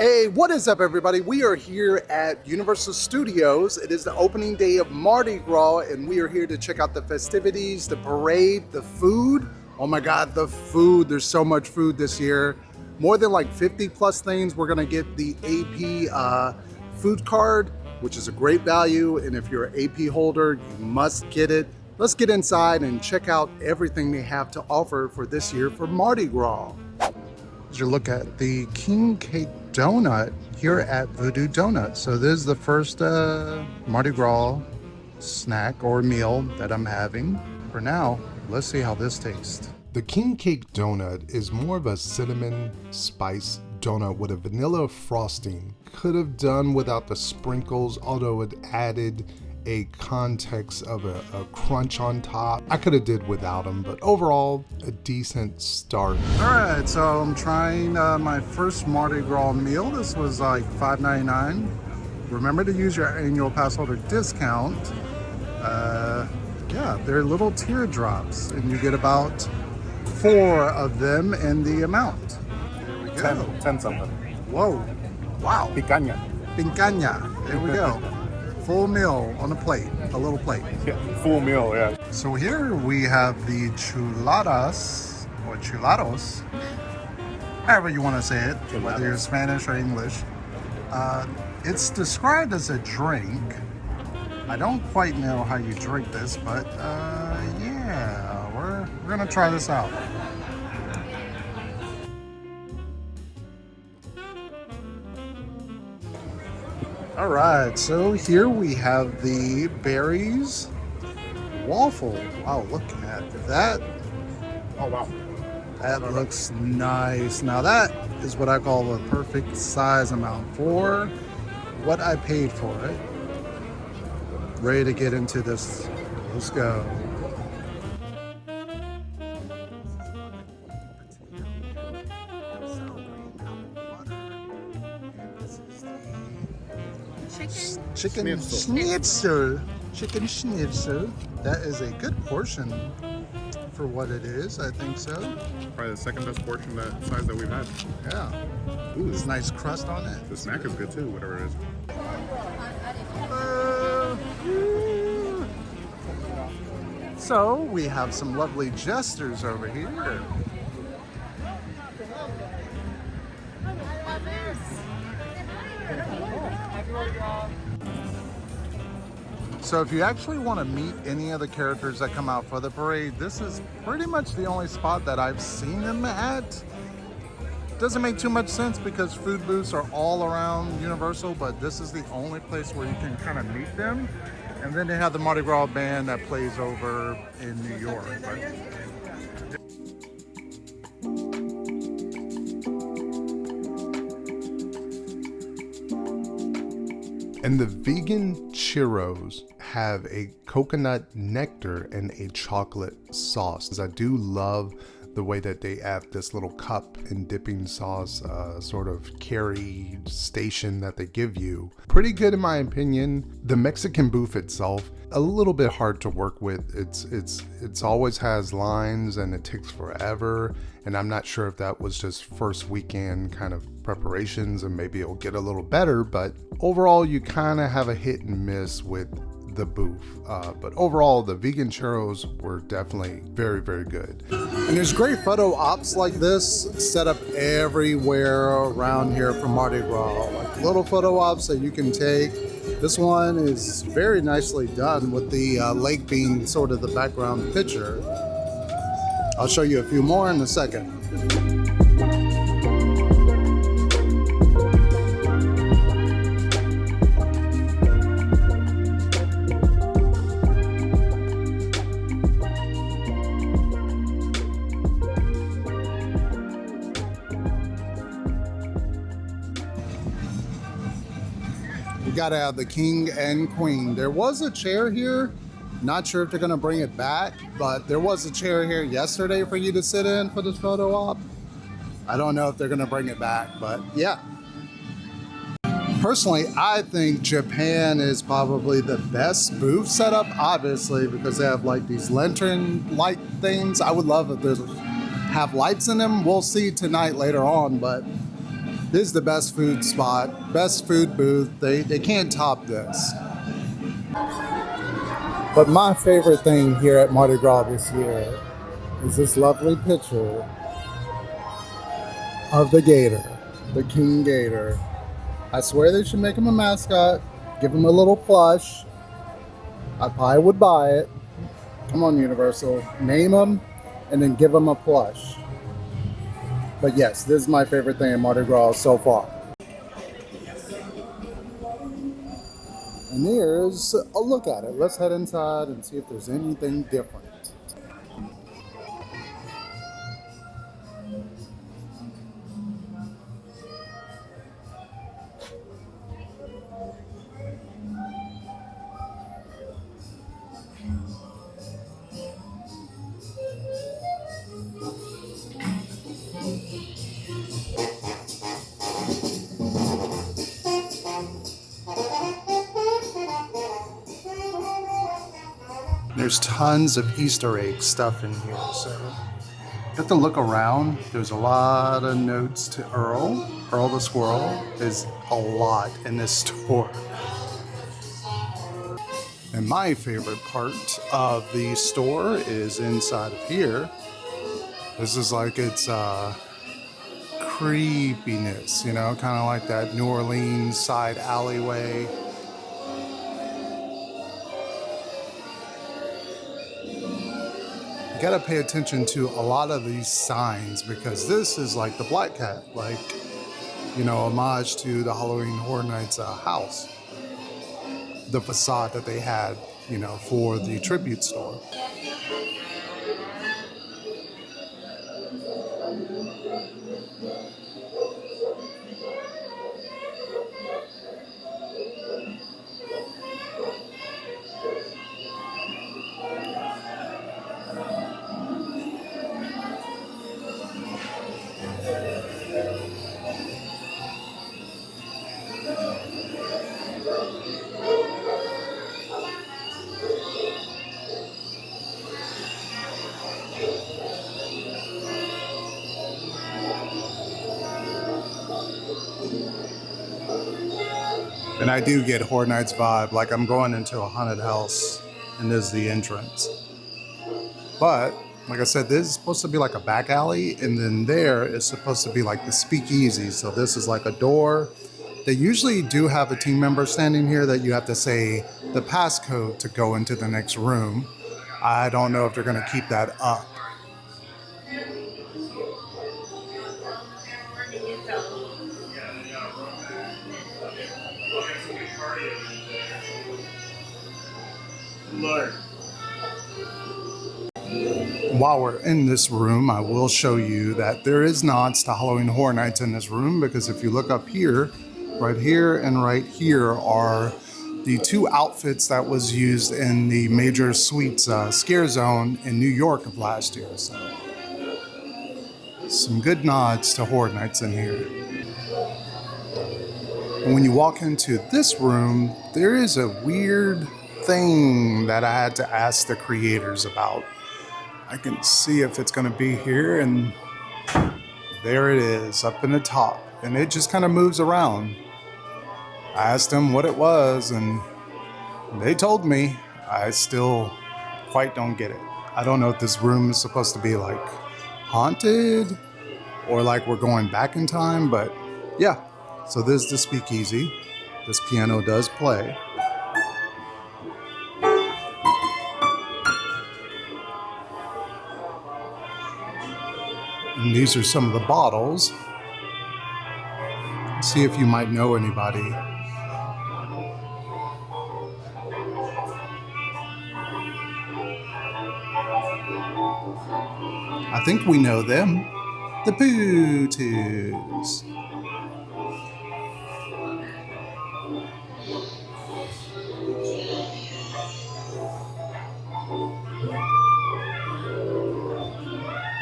Hey, what is up everybody? We are here at Universal Studios. It is the opening day of Mardi Gras and we are here to check out the festivities, the parade, the food. Oh my God, the food. There's so much food this year. More than like 50 plus things. We're gonna get the AP food card, which is a great value. And if you're an AP holder, you must get it. Let's get inside and check out everything they have to offer for this year for Mardi Gras. As you look at the king cake donut here at Voodoo Donut. So this is the first Mardi Gras snack or meal that I'm having. For now, let's see how this tastes. The king cake donut is more of a cinnamon spice donut with a vanilla frosting. Could have done without the sprinkles, although it added a context of a crunch on top. I could have did without them, but overall a decent start. All right, so I'm trying my first Mardi Gras meal. This was like $5.99. Remember to use your annual pass holder discount. Yeah, they're little teardrops and you get about 4 of them in the amount. There we go. 10 something. Whoa, wow. Picaña. Picaña, there we go. Full meal on a plate, a little plate. Yeah, full meal, yeah. So here we have the chuladas, or chulados, however you want to say it, whether you're Spanish or English. It's described as a drink. I don't quite know how you drink this, but yeah, we're gonna try this out. All right, so here we have the berries waffle. Wow, look at that. Oh, wow. That looks nice. Now that is what I call a perfect size amount for what I paid for it. Ready to get into this. Let's go. Chicken schnitzel. Chicken schnitzel. That is a good portion for what it is. I think so. Probably the second best portion that size that we've had. Yeah. Ooh, there's nice crust on it. The snack is good too, whatever it is. So we have some lovely jesters over here. So if you actually want to meet any of the characters that come out for the parade, this is pretty much the only spot that I've seen them at. Doesn't make too much sense because food booths are all around Universal, but this is the only place where you can kind of meet them. And then they have the Mardi Gras band that plays over in New York. And the vegan churros have a coconut nectar and a chocolate sauce. I do love the way that they have this little cup and dipping sauce sort of carry station that they give you. Pretty good in my opinion. The Mexican booth itself, a little bit hard to work with. It's always has lines and it takes forever. And I'm not sure if that was just first weekend kind of preparations and maybe it'll get a little better, but overall you kind of have a hit and miss with the booth. But overall the vegan churros were definitely very, very good. And there's great photo ops like this set up everywhere around here for Mardi Gras. Like little photo ops that you can take. This one is very nicely done with the lake being sort of the background picture. I'll show you a few more in a second. You gotta have the king and queen. There was a chair here. Not sure if they're gonna bring it back, but there was a chair here yesterday for you to sit in for this photo op. I don't know if they're gonna bring it back, but yeah. Personally, I think Japan is probably the best booth setup, obviously, because they have like these lantern light things. I would love if they have lights in them. We'll see tonight later on, but This is the best food spot, best food booth. They can't top this. But my favorite thing here at Mardi Gras this year is this lovely picture of the gator, the king gator. I swear they should make him a mascot, give him a little plush. I probably would buy it. Come on, Universal, name him and then give him a plush. But yes, this is my favorite thing in Mardi Gras so far. And here's a look at it. Let's head inside and see if there's anything different. There's tons of Easter egg stuff in here, so you have to look around. There's a lot of notes to Earl. Earl the squirrel. There's a lot in this store. And my favorite part of the store is inside of here. This is like its creepiness, you know, kind of like that New Orleans side alleyway. You gotta pay attention to a lot of these signs because this is like the Black Cat, like, you know, homage to the Halloween Horror Nights house. The facade that they had, you know, for the tribute store. And I do get Horror Nights vibe, like I'm going into a haunted house and this is the entrance. But, like I said, this is supposed to be like a back alley, and then there is supposed to be like the speakeasy. So this is like a door. They usually do have a team member standing here that you have to say the passcode to go into the next room. I don't know if they're gonna keep that up. Lord. While we're in this room, I will show you that there is nods to Halloween Horror Nights in this room, because if you look up here, right here and right here are the two outfits that was used in the Major Suites Scare Zone in New York of last year. So some good nods to Horror Nights in here. And when you walk into this room, there is a weird thing that I had to ask the creators about. I can see if it's going to be here, and there it is up in the top, and it just kind of moves around. I asked them what it was, and they told me. I still quite don't get it. I don't know if this room is supposed to be like haunted or like we're going back in time, but yeah. So this is the speakeasy. This piano does play. And these are some of the bottles. See if you might know anybody. I think we know them. The Voodoo's.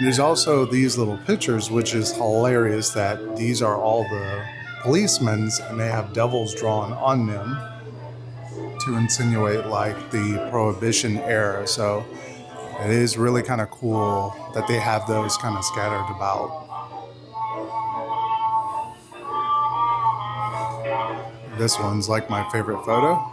There's also these little pictures, which is hilarious, that these are all the policemen's and they have devils drawn on them to insinuate like the Prohibition era. So it is really kind of cool that they have those kind of scattered about. This one's like my favorite photo.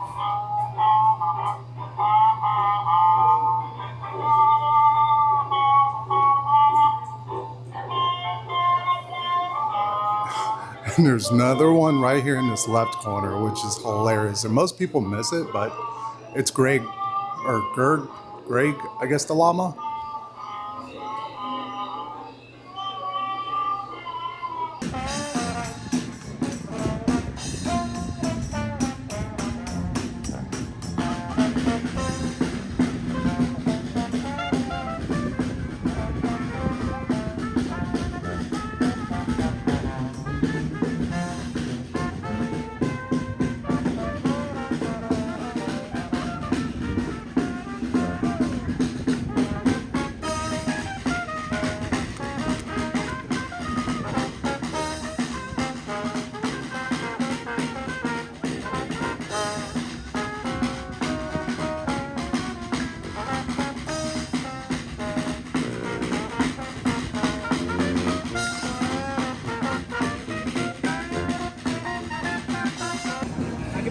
And there's another one right here in this left corner, which is hilarious. And most people miss it, but it's Greg, I guess the llama.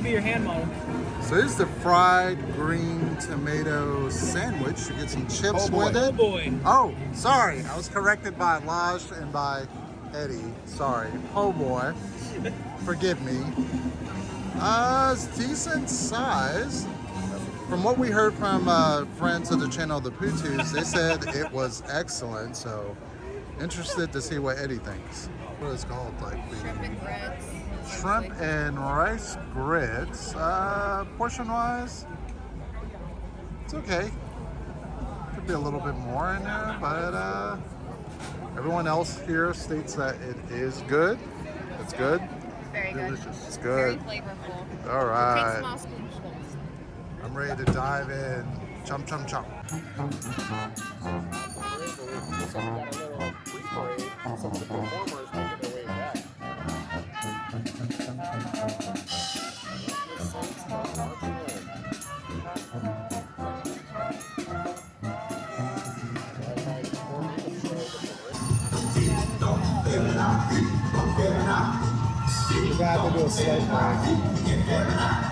Your hand model. So here's the fried green tomato sandwich. You get some chips with it. Oh boy. Oh, sorry. I was corrected by Laj and by Eddie. Sorry. Oh boy. Forgive me. It's decent size. From what we heard from friends of the channel, the Pootus, they said it was excellent. So interested to see what Eddie thinks. What is it called? Like the Shrimp and grits. shrimp and rice grits. Portion wise, it's okay. Could be a little bit more in there, but everyone else here states that it is good. It's good. Very good. Delicious. It's Very good. flavorful. All Take right. small spoonfuls. I'm ready to dive in. Chum chum chum. We're gonna have to do a slow break.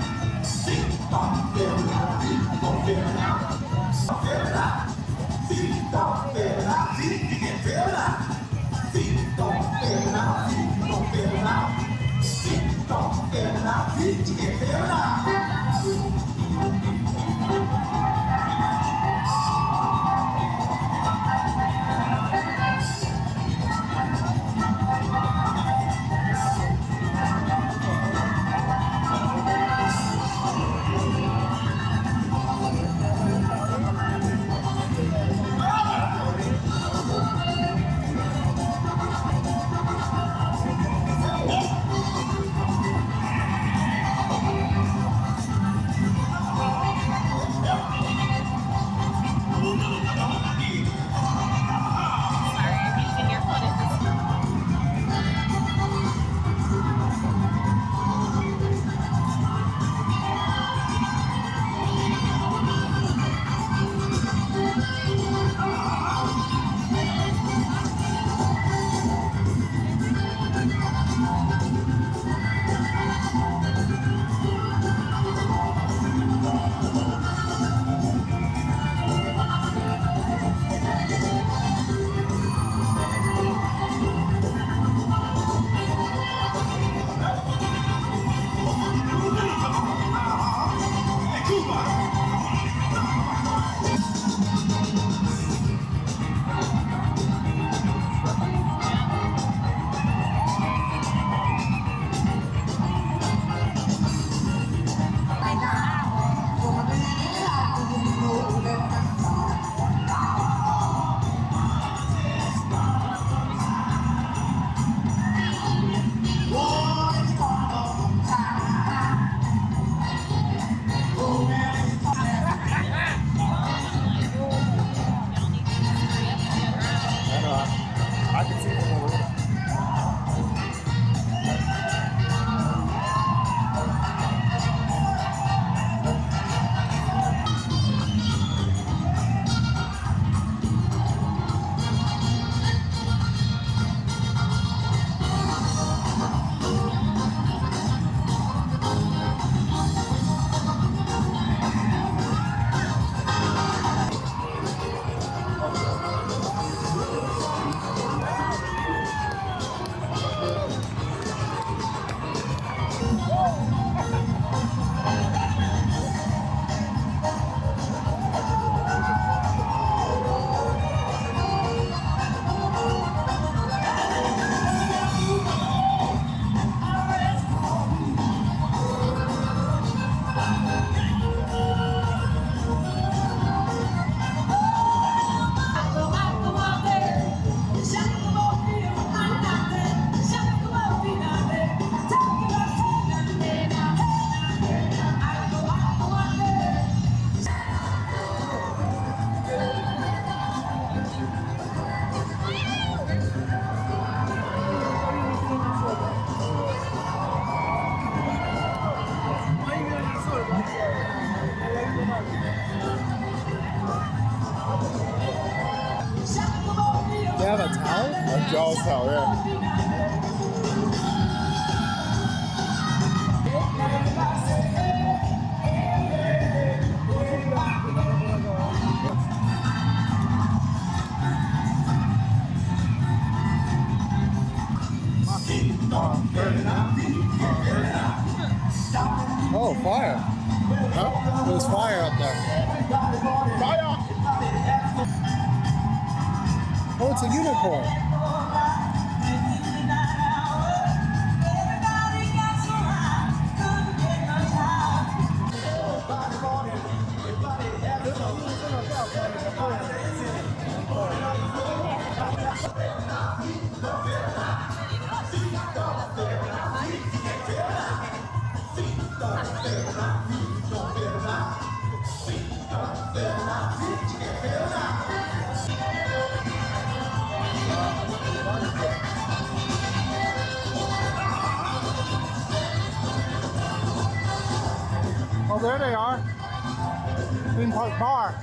as hell, yeah. Oh, fire. Huh? There's fire up there. Fire! Oh, it's a unicorn. Oh, there they are. Theme Park Bar.